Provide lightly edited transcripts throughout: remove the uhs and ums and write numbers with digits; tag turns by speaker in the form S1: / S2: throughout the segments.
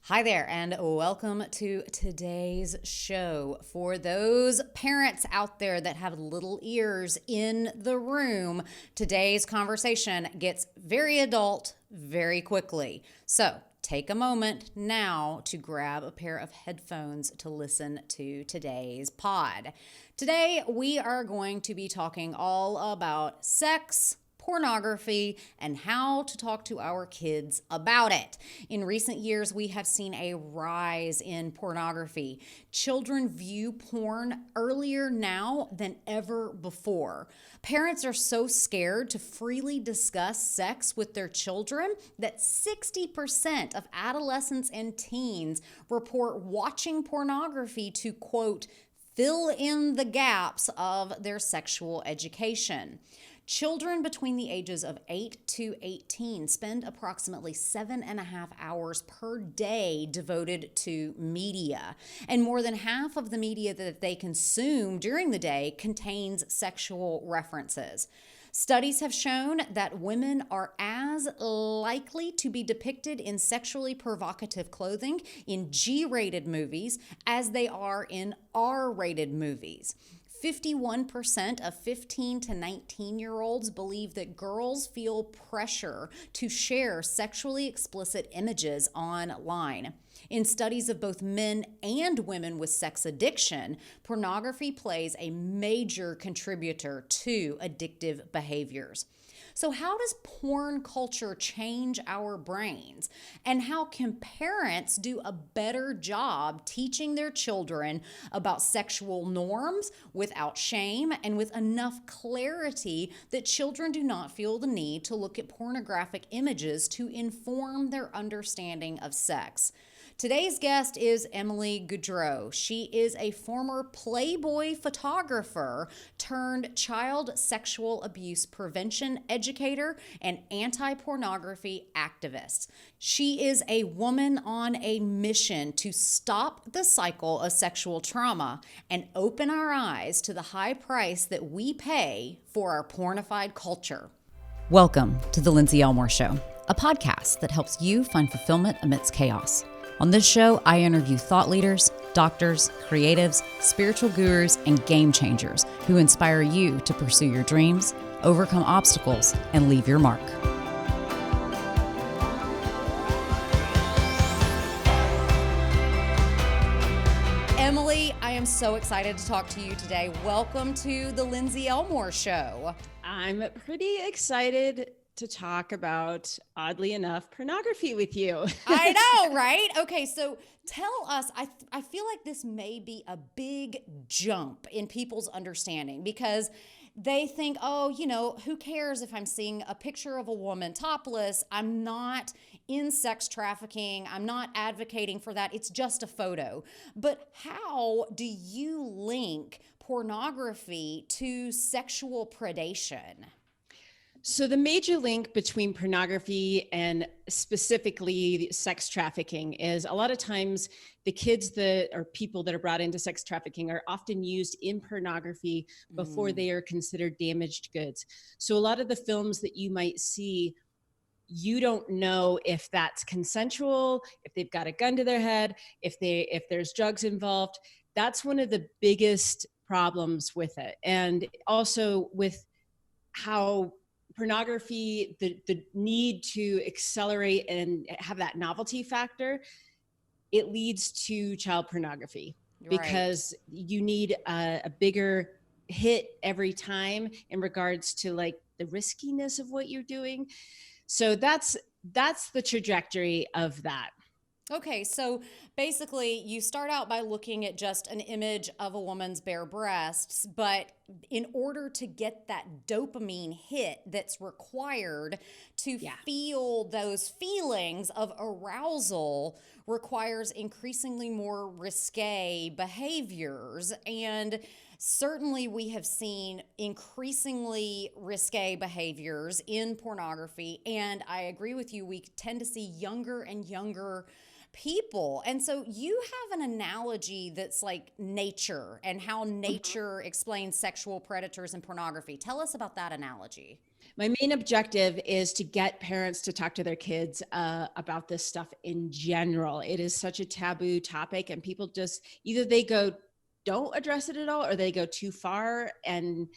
S1: Hi there, and welcome to today's show. For those parents out there that have little ears in the room, today's conversation gets very adult very quickly. So take a moment now to grab a pair of headphones to listen to today's pod. Today, we are going to be talking all about sex, pornography, and how to talk to our kids about it. In recent years, we have seen a rise in pornography. Children view porn earlier now than ever before. Parents are so scared to freely discuss sex with their children that 60% of adolescents and teens report watching pornography to, quote, fill in the gaps of their sexual education. Children between the ages of 8 to 18 spend approximately 7.5 hours per day devoted to media. And more than half of the media that they consume during the day contains sexual references. Studies have shown that women are as likely to be depicted in sexually provocative clothing in G-rated movies as they are in R-rated movies. 51% of 15 to 19-year-olds believe that girls feel pressure to share sexually explicit images online. In studies of both men and women with sex addiction, pornography plays a major contributor to addictive behaviors. So how does porn culture change our brains? And how can parents do a better job teaching their children about sexual norms without shame and with enough clarity that children do not feel the need to look at pornographic images to inform their understanding of sex? Today's guest is Emily Gaudreau. She is a former Playboy photographer turned child sexual abuse prevention educator and anti-pornography activist. She is a woman on a mission to stop the cycle of sexual trauma and open our eyes to the high price that we pay for our pornified culture. Welcome to the Lindsey Elmore Show, a podcast that helps you find fulfillment amidst chaos. On this show, I interview thought leaders, doctors, creatives, spiritual gurus, and game changers who inspire you to pursue your dreams, overcome obstacles, and leave your mark. Emily, I am so excited to talk to you today. Welcome to the Lindsey Elmore Show.
S2: I'm pretty excited to talk about, oddly enough, pornography with you.
S1: I know, right? Okay, so tell us, I feel like this may be a big jump in people's understanding because they think, oh, who cares if I'm seeing a picture of a woman topless? I'm not in sex trafficking. I'm not advocating for that. It's just a photo. But how do you link pornography to sexual predation?
S2: So the major link between pornography and specifically sex trafficking is a lot of times the kids that are people that are brought into sex trafficking are often used in pornography before they are considered damaged goods. So a lot of the films that you might see, you don't know if that's consensual, if they've got a gun to their head, if there's drugs involved. That's one of the biggest problems with it. And also with how pornography, the need to accelerate and have that novelty factor, it leads to child pornography. Right. Because you need a bigger hit every time in regards to like the riskiness of what you're doing. So that's the trajectory of that.
S1: Okay, so basically you start out by looking at just an image of a woman's bare breasts, but in order to get that dopamine hit that's required to feel those feelings of arousal requires increasingly more risque behaviors. And certainly we have seen increasingly risque behaviors in pornography. And I agree with you, we tend to see younger and younger people. And so you have an analogy that's like nature and how nature explains sexual predators and pornography. Tell us about that analogy.
S2: My main objective is to get parents to talk to their kids about this stuff in general. It is such a taboo topic, and people just either they don't address it at all, or they go too far. And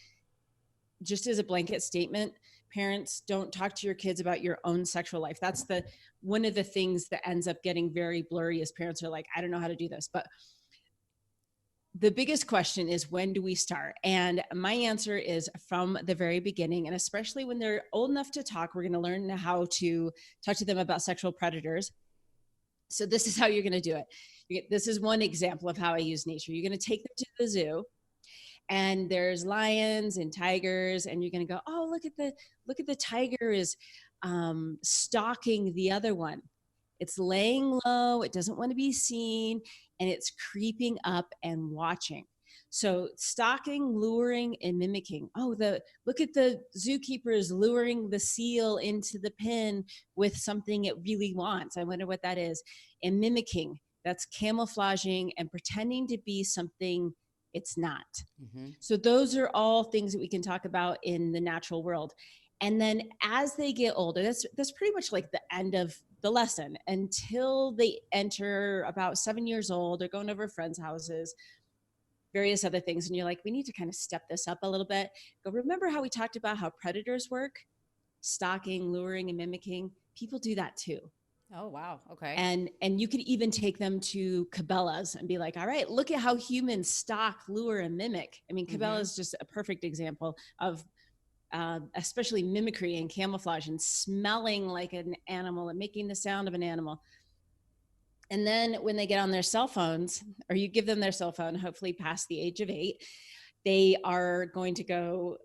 S2: just as a blanket statement, parents, don't talk to your kids about your own sexual life. That's one of the things that ends up getting very blurry, as parents are like, I don't know how to do this. But the biggest question is, when do we start? And my answer is from the very beginning. And especially when they're old enough to talk, we're going to learn how to talk to them about sexual predators. So this is how you're going to do it. This is one example of how I use nature. You're going to take them to the zoo, and there's lions and tigers, and you're going to go, oh, look at the tiger is stalking the other one. It's laying low. It doesn't want to be seen, and it's creeping up and watching. So stalking, luring, and mimicking. Oh, look at the zookeepers luring the seal into the pen with something it really wants. I wonder what that is. And mimicking, that's camouflaging and pretending to be something it's not. Mm-hmm. So those are all things that we can talk about in the natural world. And then as they get older, that's pretty much like the end of the lesson until they enter about 7 years old. They're going over friends' houses, various other things. And you're like, we need to kind of step this up a little bit. Go, remember how we talked about how predators work? Stalking, luring, and mimicking. People do that too.
S1: Oh, wow. Okay.
S2: And you could even take them to Cabela's and be like, all right, look at how humans stalk, lure, and mimic. I mean, Cabela is just a perfect example of especially mimicry and camouflage and smelling like an animal and making the sound of an animal. And then when they get on their cell phones, or you give them their cell phone, hopefully past the age of 8, they are going to go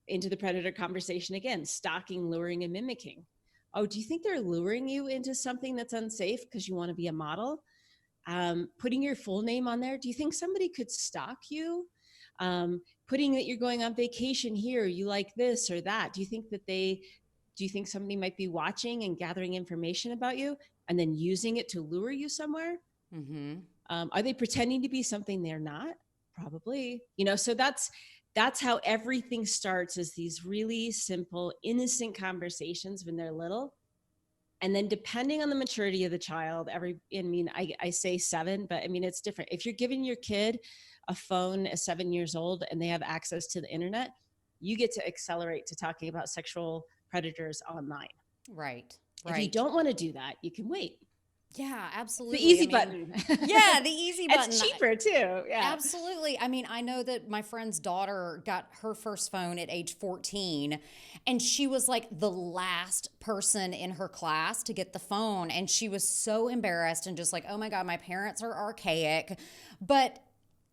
S2: into the predator conversation again, stalking, luring, and mimicking. Oh, do you think they're luring you into something that's unsafe because you want to be a model? Putting your full name on there. Do you think somebody could stalk you? Putting that you're going on vacation here, you like this or that. Do you think somebody might be watching and gathering information about you and then using it to lure you somewhere? Mm-hmm. Are they pretending to be something they're not? Probably. So that's how everything starts, is these really simple, innocent conversations when they're little. And then depending on the maturity of the child, I say 7, but I mean, it's different. If you're giving your kid a phone at 7 years old and they have access to the internet, you get to accelerate to talking about sexual predators online.
S1: Right.
S2: If you don't want to do that, you can wait.
S1: Yeah, absolutely.
S2: The easy button.
S1: Yeah, the easy button.
S2: It's cheaper too. Yeah.
S1: Absolutely. I mean, I know that my friend's daughter got her first phone at age 14, and she was like the last person in her class to get the phone. And she was so embarrassed and just like, oh my God, my parents are archaic. But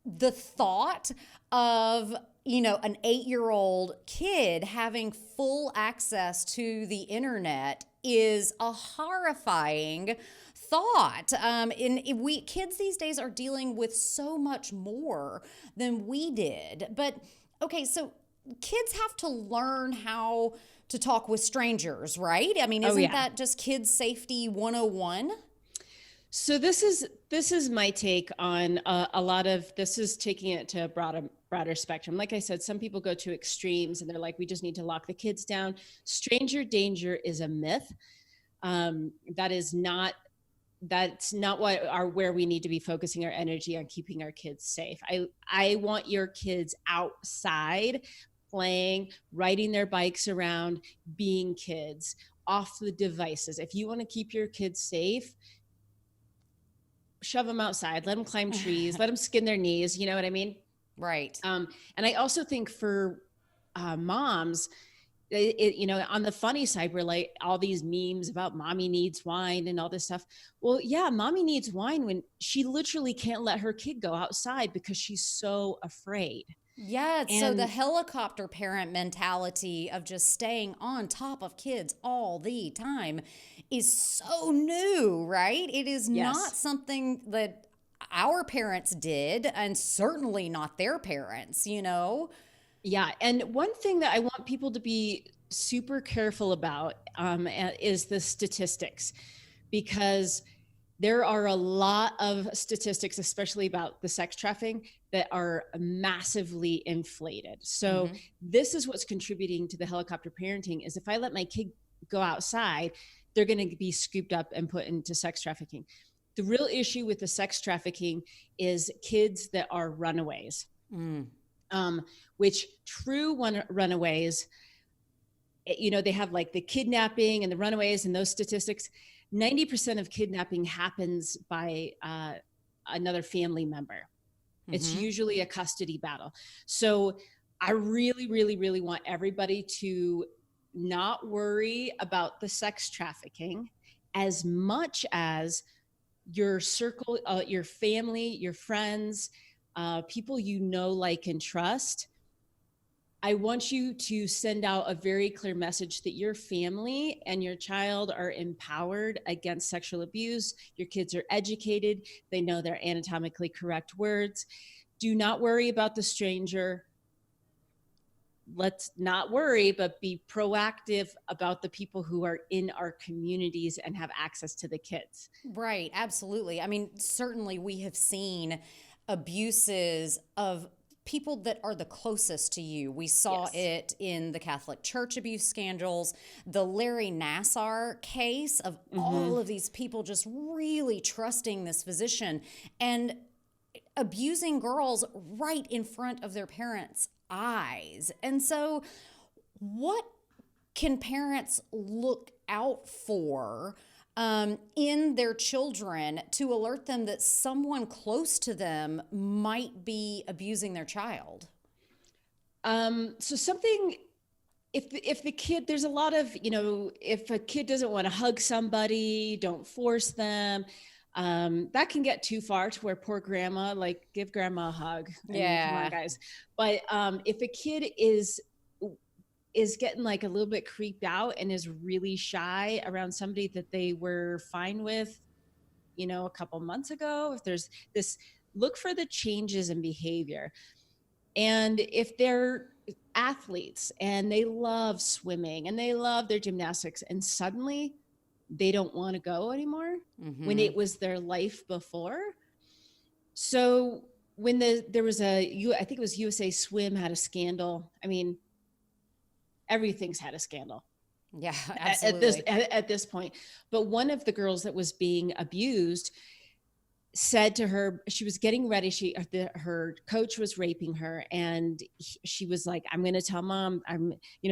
S1: the thought of, an 8-year-old kid having full access to the internet is a horrifying thought. Kids these days are dealing with so much more than we did. But okay, so kids have to learn how to talk with strangers, right? I mean, isn't that just kids safety 101?
S2: So this is my take on a lot of this. Is taking it to a broader spectrum. Like I said, some people go to extremes and they're like, we just need to lock the kids down. Stranger danger is a myth. That's not where we need to be focusing our energy on keeping our kids safe. I want your kids outside playing, riding their bikes around, being kids, off the devices. If you want to keep your kids safe, shove them outside, let them climb trees, let them skin their knees. You know what I mean?
S1: Right.
S2: And I also think for moms, on the funny side, we're like all these memes about mommy needs wine and all this stuff. Well, yeah, mommy needs wine when she literally can't let her kid go outside because she's so afraid.
S1: Yeah, so the helicopter parent mentality of just staying on top of kids all the time is so new, right? It is not something that our parents did, and certainly not their parents,
S2: Yeah, and one thing that I want people to be super careful about is the statistics, because There are a lot of statistics, especially about the sex trafficking, that are massively inflated. So this is what's contributing to the helicopter parenting is if I let my kid go outside, they're going to be scooped up and put into sex trafficking. The real issue with the sex trafficking is kids that are runaways, which true runaways, they have like the kidnapping and the runaways and those statistics. 90% of kidnapping happens by another family member. It's usually a custody battle. So I really, really, really want everybody to not worry about the sex trafficking as much as your circle, your family, your friends, people you know, like, and trust. I want you to send out a very clear message that your family and your child are empowered against sexual abuse. Your kids are educated. They know their anatomically correct words. Do not worry about the stranger. Let's not worry, but be proactive about the people who are in our communities and have access to the kids.
S1: Right, absolutely. I mean, certainly we have seen abuses of people that are the closest to you. We saw it in the Catholic Church abuse scandals, the Larry Nassar case of all of these people just really trusting this physician and abusing girls right in front of their parents' eyes. And so, what can parents look out for in their children to alert them that someone close to them might be abusing their child?
S2: So something, if the kid, there's a lot of, if a kid doesn't want to hug somebody, don't force them. That can get too far to where poor grandma, like, give grandma a hug. I mean, come on, guys. But if a kid is getting like a little bit creeped out and is really shy around somebody that they were fine with, a couple months ago, if there's this, look for the changes in behavior. And if they're athletes and they love swimming and they love their gymnastics and suddenly they don't want to go anymore when it was their life before. So when there was I think it was USA Swim had a scandal. I mean, everything's had a scandal.
S1: Yeah, absolutely.
S2: At this point. But one of the girls that was being abused said to her, she was getting ready. Her coach was raping her. And she was like, I'm going to tell mom.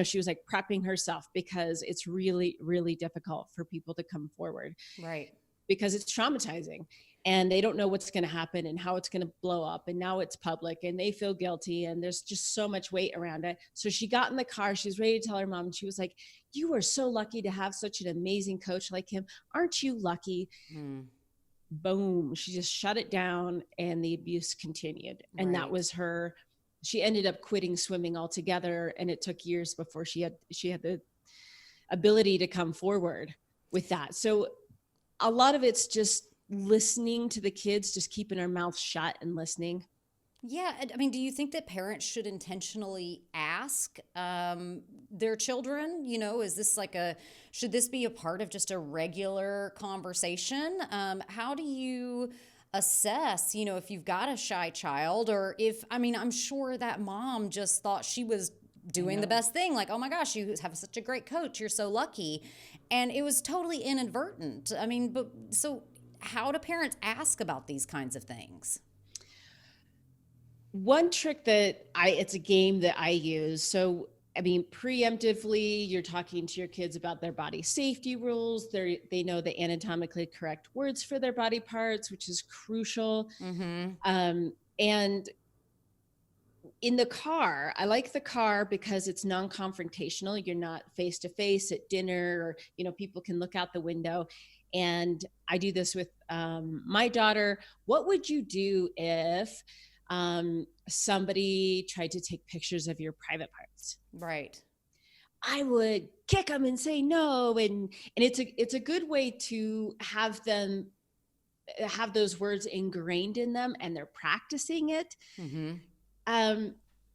S2: She was like prepping herself because it's really, really difficult for people to come forward.
S1: Right.
S2: Because it's traumatizing and they don't know what's going to happen and how it's going to blow up. And now it's public and they feel guilty and there's just so much weight around it. So she got in the car. She was ready to tell her mom. And she was like, you are so lucky to have such an amazing coach like him. Aren't you lucky? Boom. She just shut it down and the abuse continued. And that was her. She ended up quitting swimming altogether. And it took years before she had the ability to come forward with that. So a lot of it's just listening to the kids, just keeping our mouths shut and listening.
S1: Yeah. I mean, do you think that parents should intentionally ask their children, is this should this be a part of just a regular conversation? How do you assess, if you've got a shy child or I'm sure that mom just thought she was doing the best thing. Like, oh my gosh, you have such a great coach. You're so lucky. And it was totally inadvertent. So how do parents ask about these kinds of things?
S2: One trick it's a game that I use. So, preemptively, you're talking to your kids about their body safety rules. They know the anatomically correct words for their body parts, which is crucial. And in the car, I like the car because it's non-confrontational. You're not face to face at dinner or, people can look out the window. And I do this with my daughter. What would you do if somebody tried to take pictures of your private parts?
S1: Right.
S2: I would kick them and say no. And it's a good way to have them have those words ingrained in them and they're practicing it.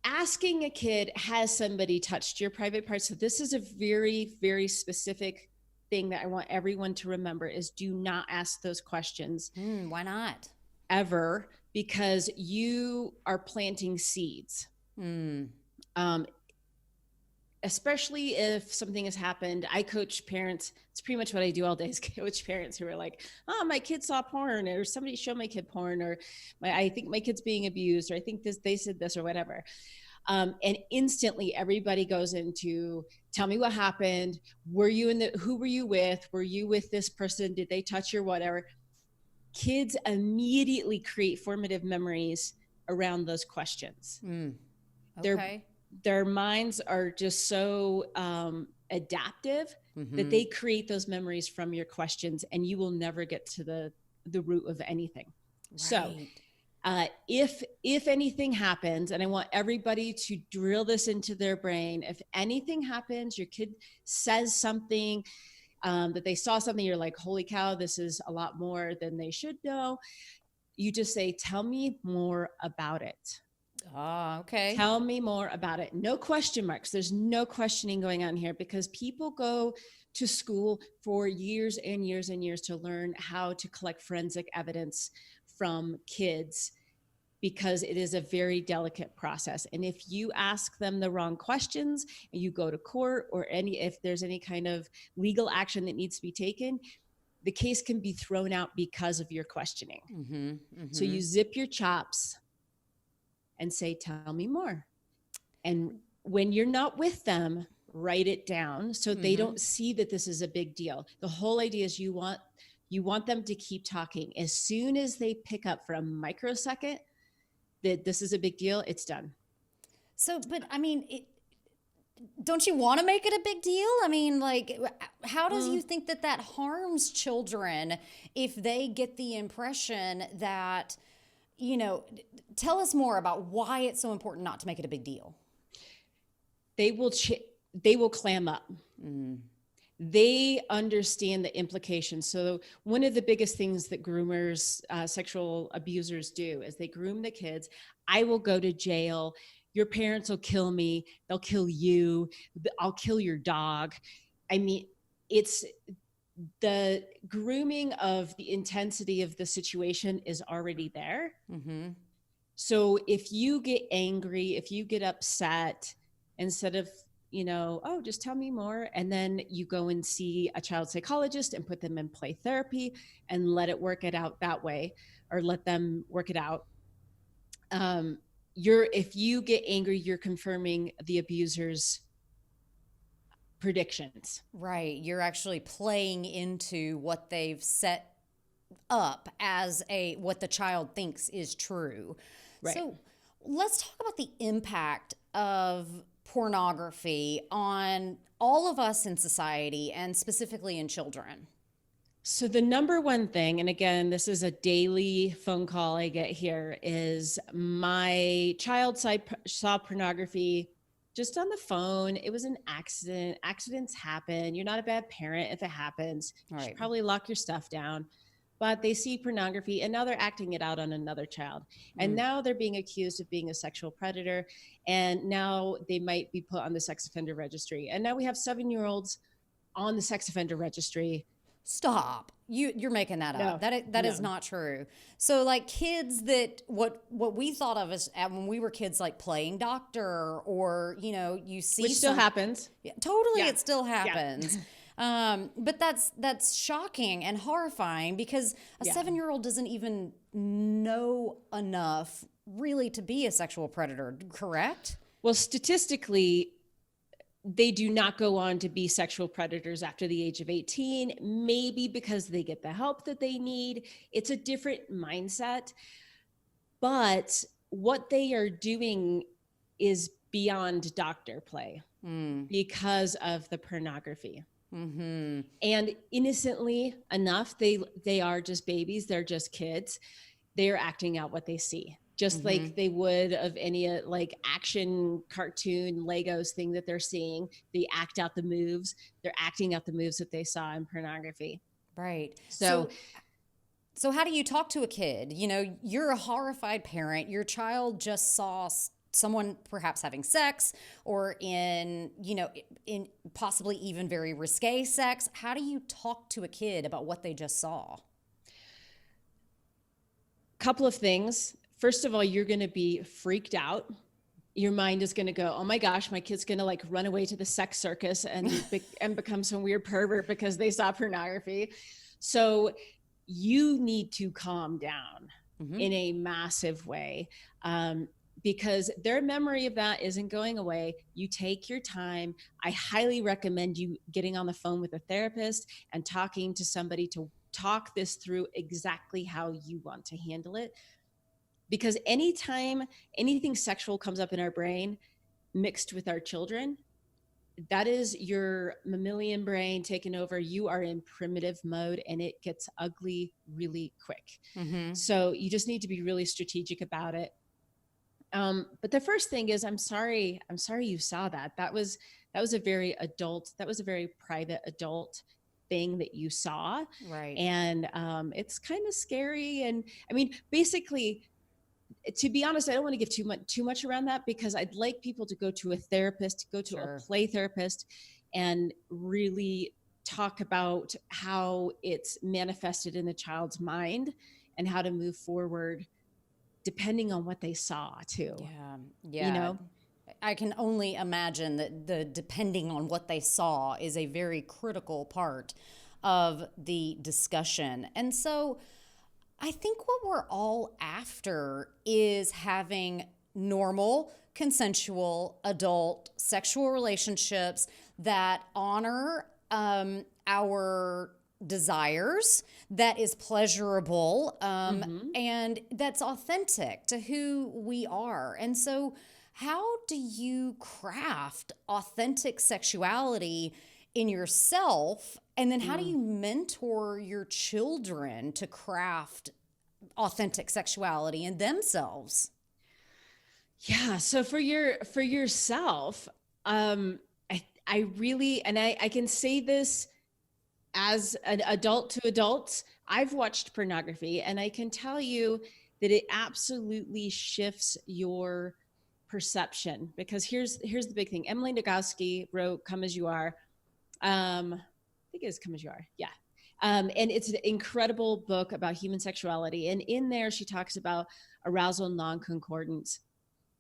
S2: Asking a kid, has somebody touched your private parts? So this is a very, very specific thing that I want everyone to remember is do not ask those questions
S1: Why not?
S2: ever, because you are planting seeds. Especially if something has happened. I coach parents. It's pretty much what I do all day is coach parents who are like, oh, my kid saw porn, or somebody showed my kid porn, or I think my kid's being abused, or I think they said this or whatever. And instantly everybody goes into, tell me what happened. Who were you with? Were you with this person? Did they touch your whatever? Kids immediately create formative memories around those questions.
S1: Okay.
S2: Their minds are just so adaptive that they create those memories from your questions, and you will never get to the root of anything. Right. So if anything happens, and I want everybody to drill this into their brain, if anything happens, your kid says something, that they saw something, you're like, holy cow, this is a lot more than they should know. You just say, tell me more about it.
S1: Okay.
S2: Tell me more about it. No question marks. There's no questioning going on here, because people go to school for years and years and years to learn how to collect forensic evidence from kids, because it is a very delicate process. And if you ask them the wrong questions and you go to court, or if there's any kind of legal action that needs to be taken, the case can be thrown out because of your questioning. So you zip your chops and say, tell me more. And when you're not with them, write it down so they don't see that this is a big deal. The whole idea is you want them to keep talking. As soon as they pick up for a microsecond that this is a big deal, it's done.
S1: So, but I mean, don't you want to make it a big deal? I mean, like, how does you think that harms children if they get the impression that, tell us more about why it's so important not to make it a big deal.
S2: They will clam up. They understand the implications. So one of the biggest things that groomers, sexual abusers do is they groom the kids. I will go to jail. Your parents will kill me. They'll kill you. I'll kill your dog. I mean, it's the grooming of the intensity of the situation is already there. So if you get angry, if you get upset, instead of, oh, just tell me more, and then you go and see a child psychologist and put them in play therapy and let it work it out that way, or let them work it out. If you get angry, you're confirming the abuser's predictions.
S1: Right. You're actually playing into what they've set up as what the child thinks is true. Right. So let's talk about the impact of pornography on all of us in society, and specifically in children.
S2: So the number one thing, and again, this is a daily phone call I get here, is my child saw pornography just on the phone. It was an accident. Accidents happen. You're not a bad parent if it happens. You should probably lock your stuff down. But they see pornography, and now they're acting it out on another child. And now they're being accused of being a sexual predator. And now they might be put on the sex offender registry. And now we have 7-year-olds on the sex offender registry.
S1: Stop. You're making that up. That is not true. So like kids that what we thought of as when we were kids, like playing doctor, or you see,
S2: which still happens.
S1: Yeah, totally. Yeah. It still happens. Yeah. But that's shocking and horrifying, because a 7-year-old doesn't even know enough really to be a sexual predator, correct?
S2: Well, statistically, they do not go on to be sexual predators after the age of 18, maybe because they get the help that they need. It's a different mindset. But what they are doing is beyond doctor play because of the pornography. And innocently enough, they are just babies. They're just kids. They're acting out what they see. Just like they would of any like action cartoon Legos thing that they're seeing. They act out the moves. They're acting out the moves that they saw in pornography.
S1: Right. So how do you talk to a kid? You're a horrified parent. Your child just saw someone perhaps having sex, or in, in possibly even very risque sex, how do you talk to a kid about what they just saw?
S2: Couple of things. First of all, you're going to be freaked out. Your mind is going to go, oh my gosh, my kid's going to like run away to the sex circus and become some weird pervert because they saw pornography. So you need to calm down in a massive way, because their memory of that isn't going away. You take your time. I highly recommend you getting on the phone with a therapist and talking to somebody to talk this through exactly how you want to handle it. Because anytime anything sexual comes up in our brain mixed with our children, that is your mammalian brain taking over. You are in primitive mode and it gets ugly really quick. So you just need to be really strategic about it. But the first thing is, I'm sorry you saw that. That was a very private adult thing that you saw.
S1: Right.
S2: And it's kind of scary. And I mean, basically, to be honest, I don't want to give too much around that, because I'd like people to go to a therapist, go to a play therapist, and really talk about how it's manifested in the child's mind and how to move forward depending on what they saw too.
S1: Yeah. I can only imagine that the depending on what they saw is a very critical part of the discussion. And so I think what we're all after is having normal, consensual, adult sexual relationships that honor our desires, that is pleasurable, and that's authentic to who we are. And so how do you craft authentic sexuality in yourself? And then how do you mentor your children to craft authentic sexuality in themselves?
S2: Yeah. So for yourself, I really, and I can say this as an adult to adults, I've watched pornography, and I can tell you that it absolutely shifts your perception. Because here's the big thing. Emily Gaudreau wrote "Come as You Are." I think it is "Come as You Are." Yeah. And it's an incredible book about human sexuality. And in there, she talks about arousal non-concordance.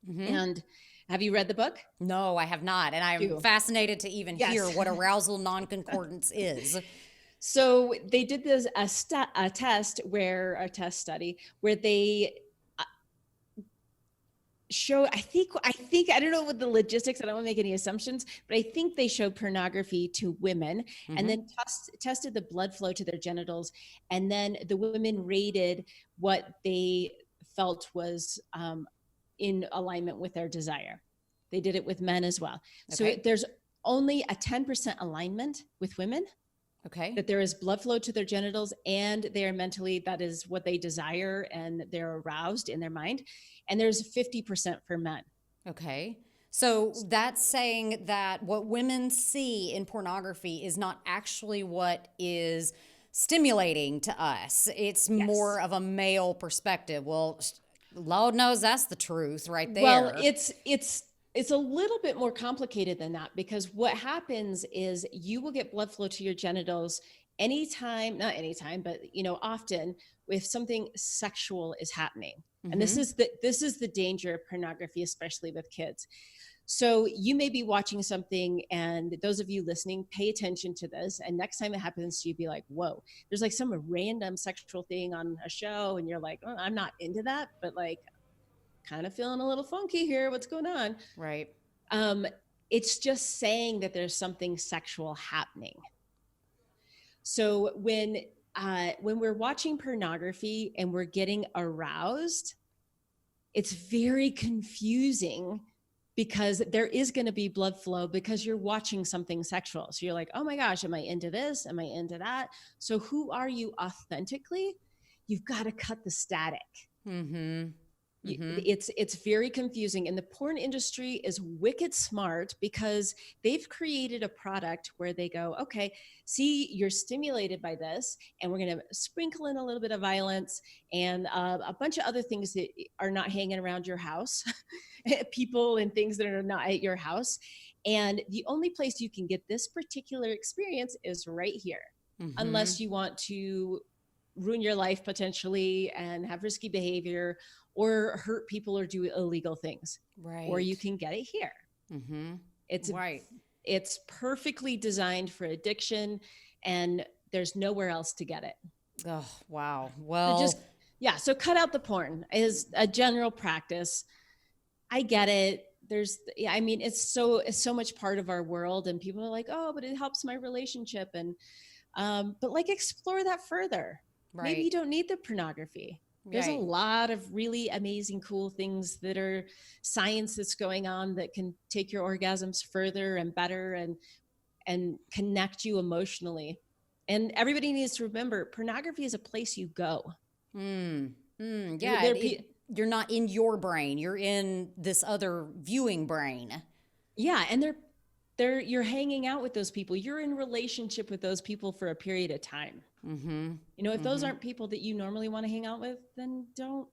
S2: And have you read the book?
S1: No, I have not. And I'm fascinated to even hear what arousal non-concordance is.
S2: So they did this a test study where they show, I think I don't know what the logistics, I don't want to make any assumptions, but I think they showed pornography to women and then tested the blood flow to their genitals, and then the women rated what they felt was in alignment with their desire. They did it with men as well. Okay. So there's only a 10% alignment with women.
S1: Okay.
S2: That there is blood flow to their genitals and they are mentally, that is what they desire, and they're aroused in their mind. And there's 50% for men.
S1: Okay. So that's saying that what women see in pornography is not actually what is stimulating to us. It's more of a male perspective. Well, Lord knows that's the truth right there.
S2: Well, it's a little bit more complicated than that, because what happens is you will get blood flow to your genitals not anytime, but often if something sexual is happening. And this is the danger of pornography, especially with kids. So you may be watching something, and those of you listening, pay attention to this. And next time it happens to you, be like, whoa, there's like some random sexual thing on a show. And you're like, oh, I'm not into that, but like, kind of feeling a little funky here. What's going on?
S1: Right.
S2: It's just saying that there's something sexual happening. So when we're watching pornography and we're getting aroused, it's very confusing, because there is going to be blood flow because you're watching something sexual. So you're like, oh my gosh, am I into this? Am I into that? So who are you authentically? You've got to cut the static. It's very confusing, and the porn industry is wicked smart because they've created a product where they go, okay, see, you're stimulated by this, and we're going to sprinkle in a little bit of violence and a bunch of other things that are not hanging around your house, people and things that are not at your house, and the only place you can get this particular experience is right here, unless you want to ruin your life potentially and have risky behavior or hurt people or do illegal things.
S1: Right.
S2: Or you can get it here. It's right. It's perfectly designed for addiction, and there's nowhere else to get it.
S1: Oh, wow. Well,
S2: so cut out the porn is a general practice. I get it. It's so much part of our world, and people are like, oh, but it helps my relationship. And, but like, explore that further. Right. Maybe you don't need the pornography. There's a lot of really amazing, cool things that are science that's going on that can take your orgasms further and better and connect you emotionally. And everybody needs to remember, pornography is a place you go.
S1: Yeah, you're not in your brain. You're in this other viewing brain.
S2: Yeah, and you're hanging out with those people. You're in relationship with those people for a period of time. If those aren't people that you normally want to hang out with, then don't.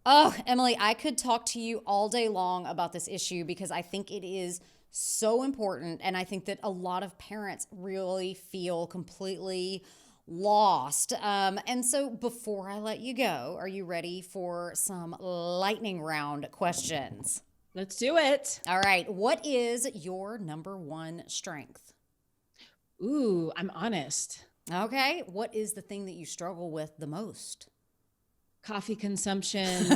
S1: Oh, Emily, I could talk to you all day long about this issue because I think it is so important. And I think that a lot of parents really feel completely lost. And so before I let you go, are you ready for some lightning round questions?
S2: Let's do it.
S1: All right. What is your number one strength?
S2: Ooh, I'm honest.
S1: Okay. What is the thing that you struggle with the most?
S2: Coffee consumption.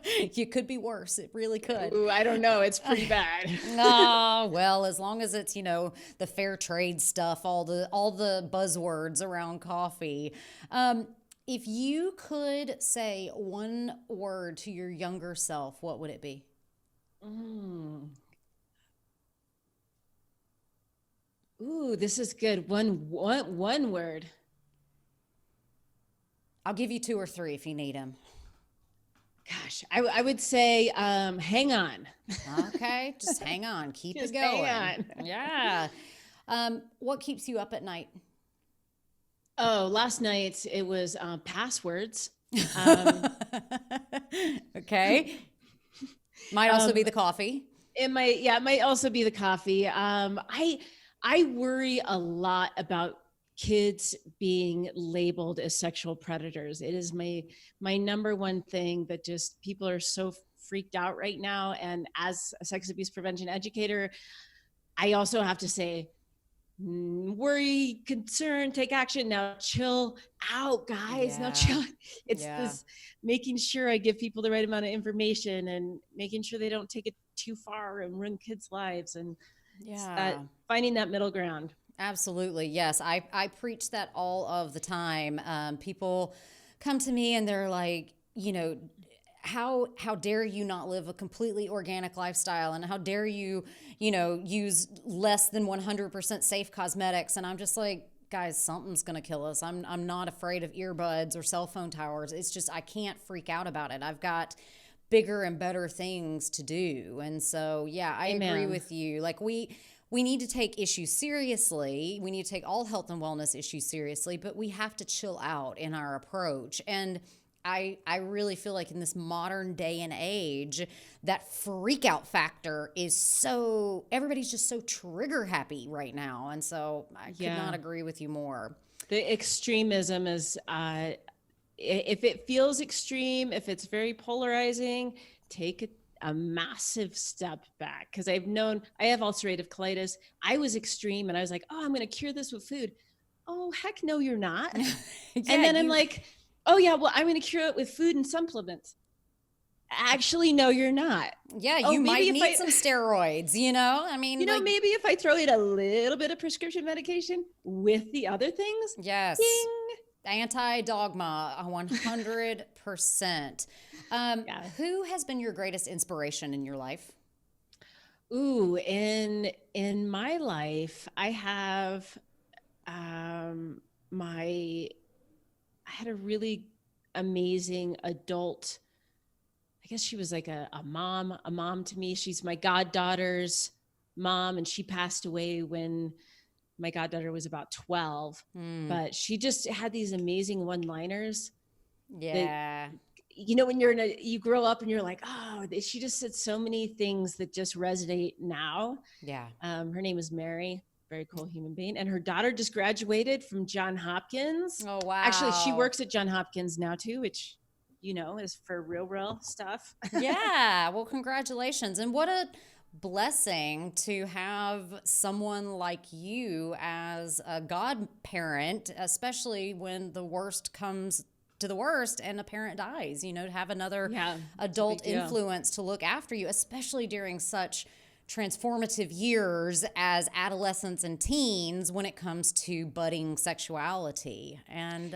S1: It could be worse. It really could.
S2: Ooh, I don't know. It's pretty bad.
S1: Oh, well, as long as it's, the fair trade stuff, all the buzzwords around coffee. If you could say one word to your younger self, what would it be?
S2: Ooh, this is good. One word.
S1: I'll give you 2 or 3 if you need them.
S2: Gosh, I would say hang on.
S1: Okay, just hang on. Keep
S2: it
S1: going.
S2: Hang on.
S1: Yeah. What keeps you up at night?
S2: Oh, last night it was passwords.
S1: Okay. Might also be the coffee.
S2: It might also be the coffee. I worry a lot about kids being labeled as sexual predators. It is my number one thing that just people are so freaked out right now. And as a sex abuse prevention educator, I also have to say, worry, concern, take action. Now chill out, guys. Now chill. It's this making sure I give people the right amount of information and making sure they don't take it too far and ruin kids' lives, and finding that middle ground.
S1: Absolutely. Yes. I preach that all of the time. People come to me and they're like, how dare you not live a completely organic lifestyle, and how dare you, use less than 100% safe cosmetics. And I'm just like, guys, something's going to kill us. I'm not afraid of earbuds or cell phone towers. It's just, I can't freak out about it. I've got bigger and better things to do. And so, I agree with you. Like we need to take issues seriously. We need to take all health and wellness issues seriously, but we have to chill out in our approach. And I really feel like in this modern day and age, that freak out factor is everybody's just so trigger happy right now. And so I could not agree with you more.
S2: The extremism is, if it feels extreme, if it's very polarizing, take a massive step back. Because I have ulcerative colitis. I was extreme and I was like, oh, I'm going to cure this with food. Oh, heck no, you're not. And then I'm like, oh yeah, well, I'm going to cure it with food and supplements. Actually, no, you're not.
S1: Yeah, you might need some steroids, I mean,
S2: maybe if I throw in a little bit of prescription medication with the other things.
S1: Yes.
S2: Ding.
S1: Anti-dogma, 100%. Who has been your greatest inspiration in your life?
S2: Ooh, in my life, I have I had a really amazing adult. I guess she was like a mom to me. She's my goddaughter's mom, and she passed away when my goddaughter was about 12. But she just had these amazing one-liners that,
S1: Yeah.
S2: when you grow up and you're like, oh, she just said so many things that just resonate now.
S1: Yeah.
S2: Her name is Mary, very cool human being. And her daughter just graduated from Johns Hopkins.
S1: Oh, wow.
S2: Actually, she works at Johns Hopkins now too, which, is for real stuff.
S1: Yeah. Well, congratulations. And what a blessing to have someone like you as a godparent, especially when the worst comes to the worst and a parent dies, to have another adult influence to look after you, especially during such transformative years as adolescents and teens when it comes to budding sexuality. And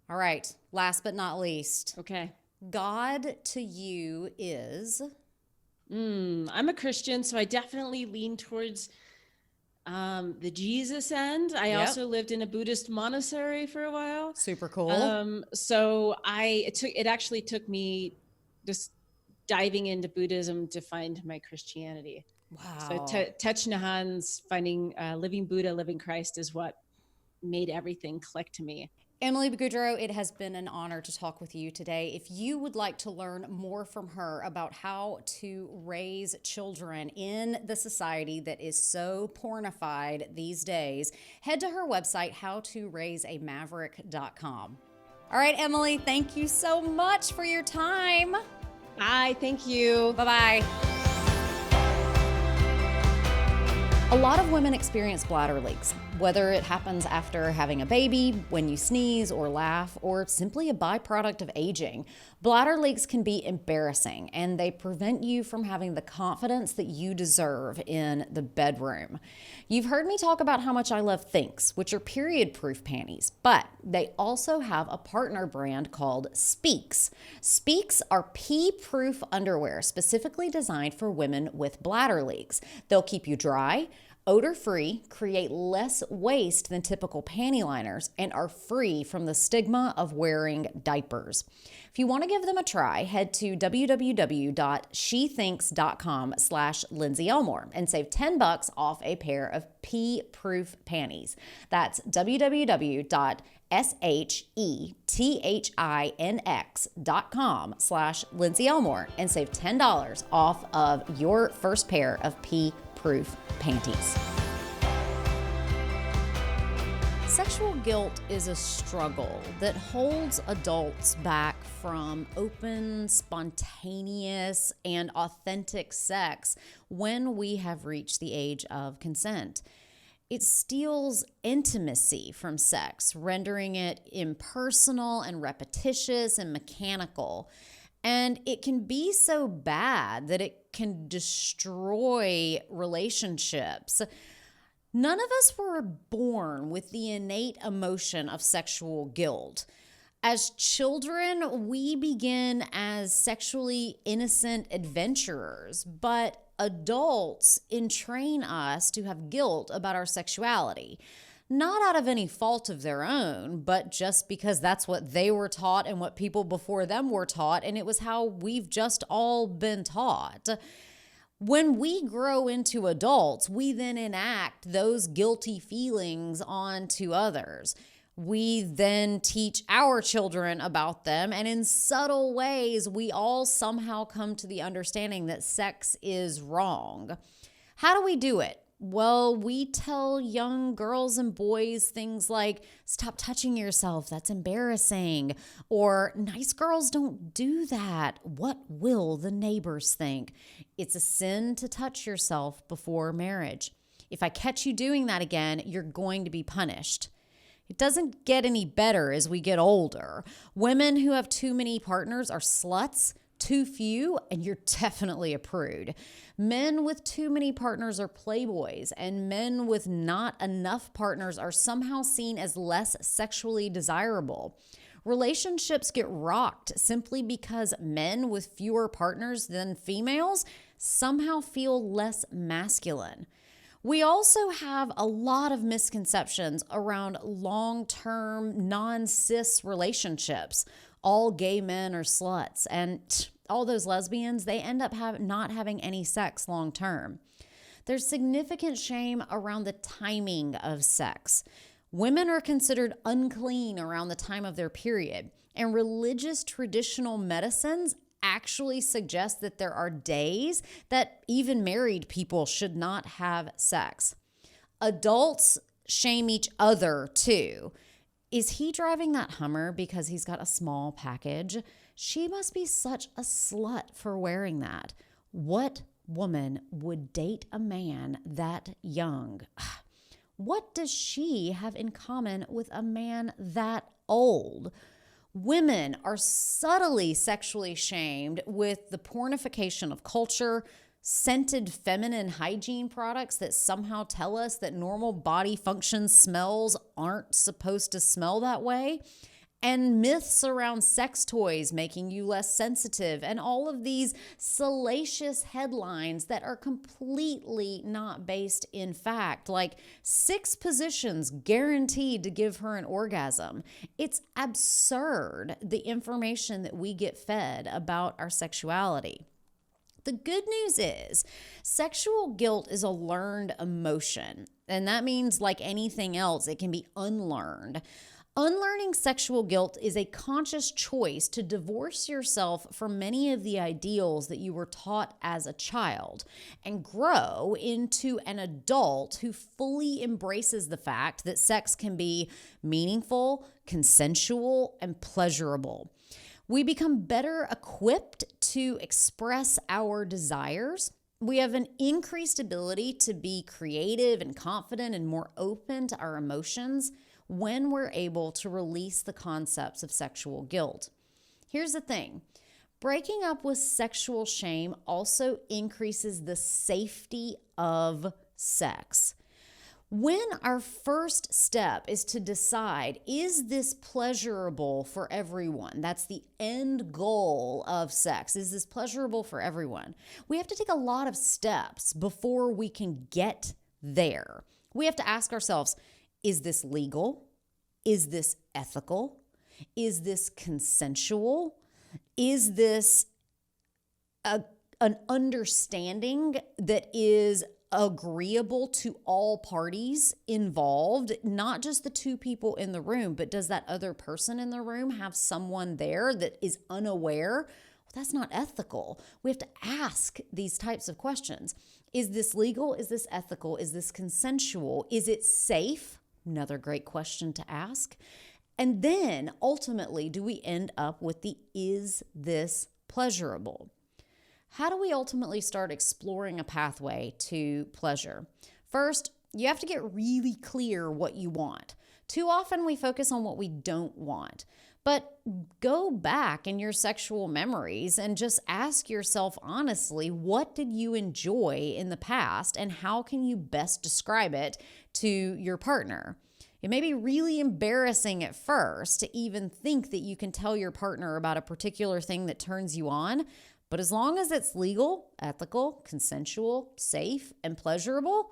S1: all right, last but not least.
S2: Okay.
S1: God to you is?
S2: I'm a Christian, so I definitely lean towards the Jesus end. I also lived in a Buddhist monastery for a while.
S1: Super cool.
S2: So it actually took me just diving into Buddhism to find my Christianity.
S1: Wow.
S2: So Thich Nhat Hanh's finding living Buddha, living Christ is what made everything click to me.
S1: Emily Gaudreau, it has been an honor to talk with you today. If you would like to learn more from her about how to raise children in the society that is so pornified these days, head to her website, howtoraiseamaverick.com. All right, Emily, thank you so much for your time.
S2: Bye, thank you.
S1: Bye-bye. A lot of women experience bladder leaks, whether it happens after having a baby, when you sneeze or laugh, or simply a byproduct of aging. Bladder leaks can be embarrassing, and they prevent you from having the confidence that you deserve in the bedroom. You've heard me talk about how much I love Thinx, which are period-proof panties, but they also have a partner brand called Speaks. Speaks are pee-proof underwear specifically designed for women with bladder leaks. They'll keep you dry, odor-free, create less waste than typical panty liners, and are free from the stigma of wearing diapers. If you want to give them a try, head to www.shethinks.com/Lindsey Elmore and save $10 off a pair of pee-proof panties. That's www.shethinks.com/Lindsey Elmore and save $10 off of your first pair of pee-proof panties. Sexual guilt is a struggle that holds adults back from open, spontaneous, and authentic sex when we have reached the age of consent. It steals intimacy from sex, rendering it impersonal and repetitious and mechanical. And it can be so bad that it can destroy relationships. None of us were born with the innate emotion of sexual guilt. As children, we begin as sexually innocent adventurers, but adults entrain us to have guilt about our sexuality. Not out of any fault of their own, but just because that's what they were taught and what people before them were taught, and it was how we've just all been taught. When we grow into adults, we then enact those guilty feelings onto others. We then teach our children about them, and in subtle ways, we all somehow come to the understanding that sex is wrong. How do we do it? Well, we tell young girls and boys things like, stop touching yourself, that's embarrassing. Or, nice girls don't do that. What will the neighbors think? It's a sin to touch yourself before marriage. If I catch you doing that again, you're going to be punished. It doesn't get any better as we get older. Women who have too many partners are sluts, too few, and you're definitely a prude. Men with too many partners are playboys, and men with not enough partners are somehow seen as less sexually desirable. Relationships get rocked simply because men with fewer partners than females somehow feel less masculine. We also have a lot of misconceptions around long-term non-cis relationships. All gay men are sluts, and all those lesbians, they end up not having any sex long-term. There's significant shame around the timing of sex. Women are considered unclean around the time of their period, and religious traditional medicines actually suggest that there are days that even married people should not have sex. Adults shame each other too. Is he driving that Hummer because he's got a small package? She must be such a slut for wearing that. What woman would date a man that young? What does she have in common with a man that old? Women are subtly sexually shamed with the pornification of culture, scented feminine hygiene products that somehow tell us that normal body function smells aren't supposed to smell that way, and myths around sex toys making you less sensitive, and all of these salacious headlines that are completely not based in fact, like 6 positions guaranteed to give her an orgasm. It's absurd, the information that we get fed about our sexuality. The good news is sexual guilt is a learned emotion, and that means, like anything else, it can be unlearned. Unlearning sexual guilt is a conscious choice to divorce yourself from many of the ideals that you were taught as a child and grow into an adult who fully embraces the fact that sex can be meaningful, consensual, and pleasurable. We become better equipped to express our desires. We have an increased ability to be creative and confident and more open to our emotions when we're able to release the concepts of sexual guilt. Here's the thing. Breaking up with sexual shame also increases the safety of sex. When our first step is to decide, is this pleasurable for everyone? That's the end goal of sex. Is this pleasurable for everyone? We have to take a lot of steps before we can get there. We have to ask ourselves, is this legal? Is this ethical? Is this consensual? Is this an understanding that is agreeable to all parties involved, not just the 2 people in the room, but does that other person in the room have someone there that is unaware? Well, that's not ethical. We have to ask these types of questions. Is this legal? Is this ethical? Is this consensual? Is it safe? Another great question to ask. And then ultimately, do we end up with the is this pleasurable? How do we ultimately start exploring a pathway to pleasure? First, you have to get really clear what you want. Too often we focus on what we don't want. But go back in your sexual memories and just ask yourself honestly, what did you enjoy in the past and how can you best describe it to your partner? It may be really embarrassing at first to even think that you can tell your partner about a particular thing that turns you on, but as long as it's legal, ethical, consensual, safe, and pleasurable,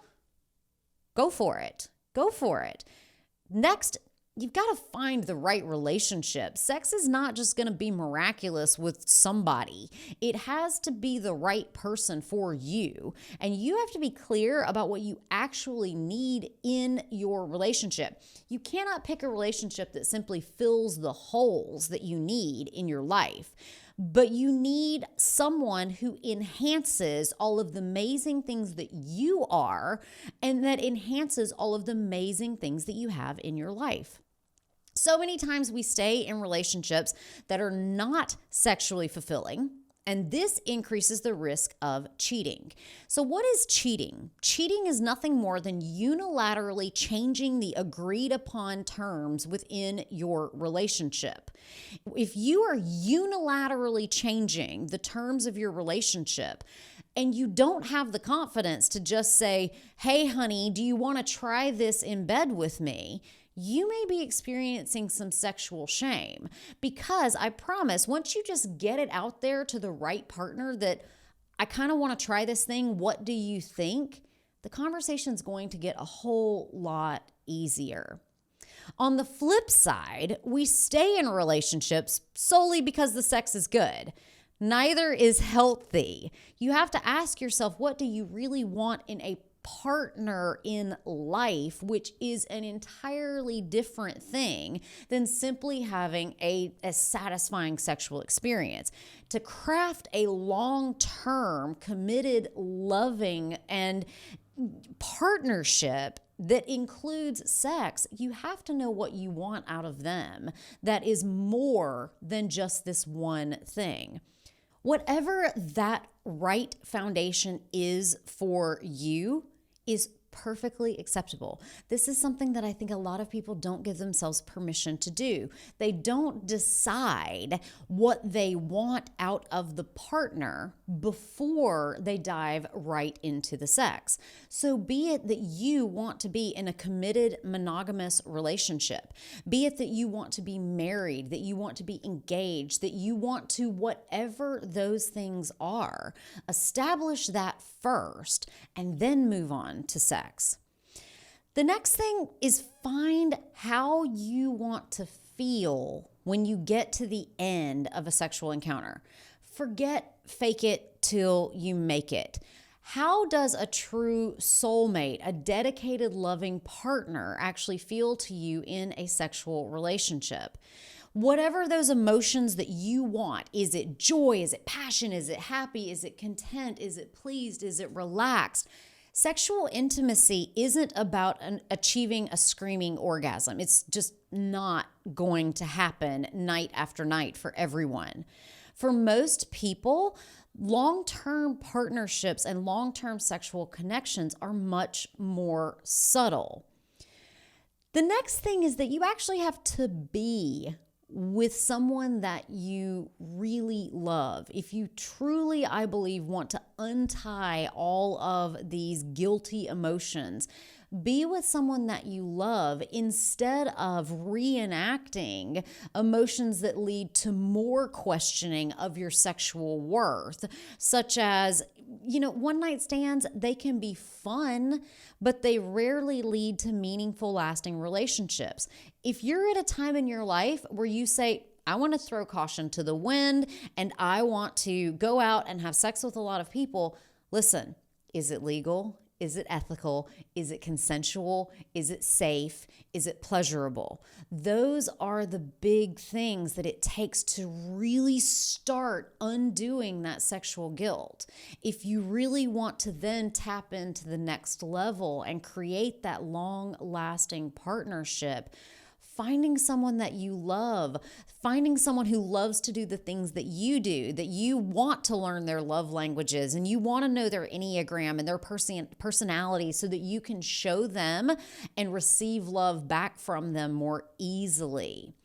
S1: go for it. Go for it. Next, you've got to find the right relationship. Sex is not just going to be miraculous with somebody. It has to be the right person for you. And you have to be clear about what you actually need in your relationship. You cannot pick a relationship that simply fills the holes that you need in your life. But you need someone who enhances all of the amazing things that you are and that enhances all of the amazing things that you have in your life. So many times we stay in relationships that are not sexually fulfilling, and this increases the risk of cheating. So what is cheating? Cheating is nothing more than unilaterally changing the agreed upon terms within your relationship. If you are unilaterally changing the terms of your relationship, and you don't have the confidence to just say, hey, honey, do you want to try this in bed with me? You may be experiencing some sexual shame because I promise once you just get it out there to the right partner that I kind of want to try this thing, what do you think? the conversation's going to get a whole lot easier. On the flip side, we stay in relationships solely because the sex is good. Neither is healthy. You have to ask yourself, what do you really want in a partner in life, which is an entirely different thing than simply having a satisfying sexual experience. To craft a long-term, committed, loving, and partnership that includes sex, you have to know what you want out of them that is more than just this one thing. Whatever that right foundation is for you is perfectly acceptable. This is something that I think a lot of people don't give themselves permission to do. They don't decide what they want out of the partner before they dive right into the sex. So be it that you want to be in a committed monogamous relationship, be it that you want to be married, that you want to be engaged, that you want to, whatever those things are, establish that first and then move on to sex. The next thing is find how you want to feel when you get to the end of a sexual encounter. Forget fake it till you make it. How does a true soulmate, a dedicated, loving partner actually feel to you in a sexual relationship? Whatever those emotions that you want, is it joy, is it passion, is it happy, is it content, is it pleased, is it relaxed? Sexual intimacy isn't about achieving a screaming orgasm. It's just not going to happen night after night for everyone. For most people, long-term partnerships and long-term sexual connections are much more subtle. The next thing is that you actually have to be with someone that you really love. If you truly, I believe, want to untie all of these guilty emotions, be with someone that you love instead of reenacting emotions that lead to more questioning of your sexual worth, such as, one night stands, they can be fun, but they rarely lead to meaningful, lasting relationships. If you're at a time in your life where you say, I want to throw caution to the wind and I want to go out and have sex with a lot of people, listen, is it legal? Is it ethical? Is it consensual? Is it safe? Is it pleasurable? Those are the big things that it takes to really start undoing that sexual guilt. If you really want to then tap into the next level and create that long-lasting partnership, finding someone that you love, finding someone who loves to do the things that you do, that you want to learn their love languages and you want to know their Enneagram and their personality so that you can show them and receive love back from them more easily.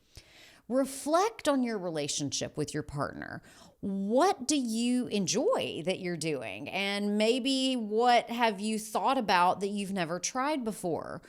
S1: Reflect on your relationship with your partner. What do you enjoy that you're doing? And maybe what have you thought about that you've never tried before?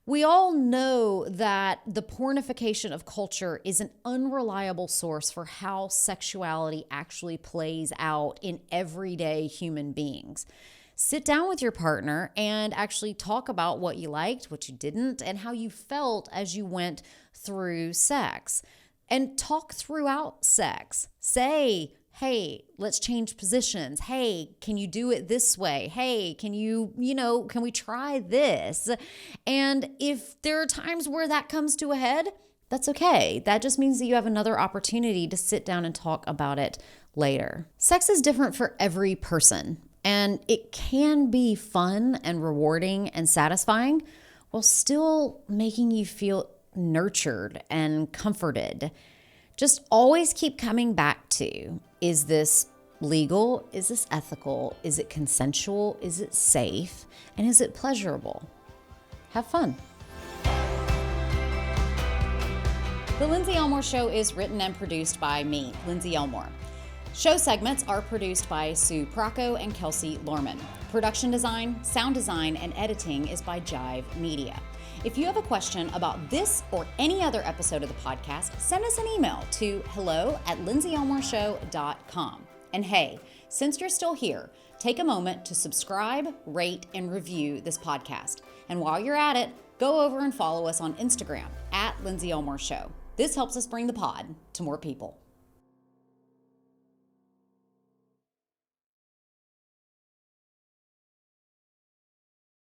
S1: We all know that the pornification of culture is an unreliable source for how sexuality actually plays out in everyday human beings. Sit down with your partner and actually talk about what you liked, what you didn't, and how you felt as you went through sex. And talk throughout sex. Say, hey, let's change positions. Hey, can you do it this way? Hey, can we try this? And if there are times where that comes to a head, that's okay. That just means that you have another opportunity to sit down and talk about it later. Sex is different for every person, and it can be fun and rewarding and satisfying while still making you feel nurtured and comforted. Just always keep coming back to, is this legal? Is this ethical? Is it consensual? Is it safe? And is it pleasurable? Have fun. The Lindsey Elmore Show is written and produced by me, Lindsey Elmore. Show segments are produced by Sue Procco and Kelsey Lorman. Production design, sound design, and editing is by Jive Media. If you have a question about this or any other episode of the podcast, send us an email to hello@lindseyelmoreshow.com. And hey, since you're still here, take a moment to subscribe, rate, and review this podcast. And while you're at it, go over and follow us on Instagram at Lindsey Elmore Show. This helps us bring the pod to more people.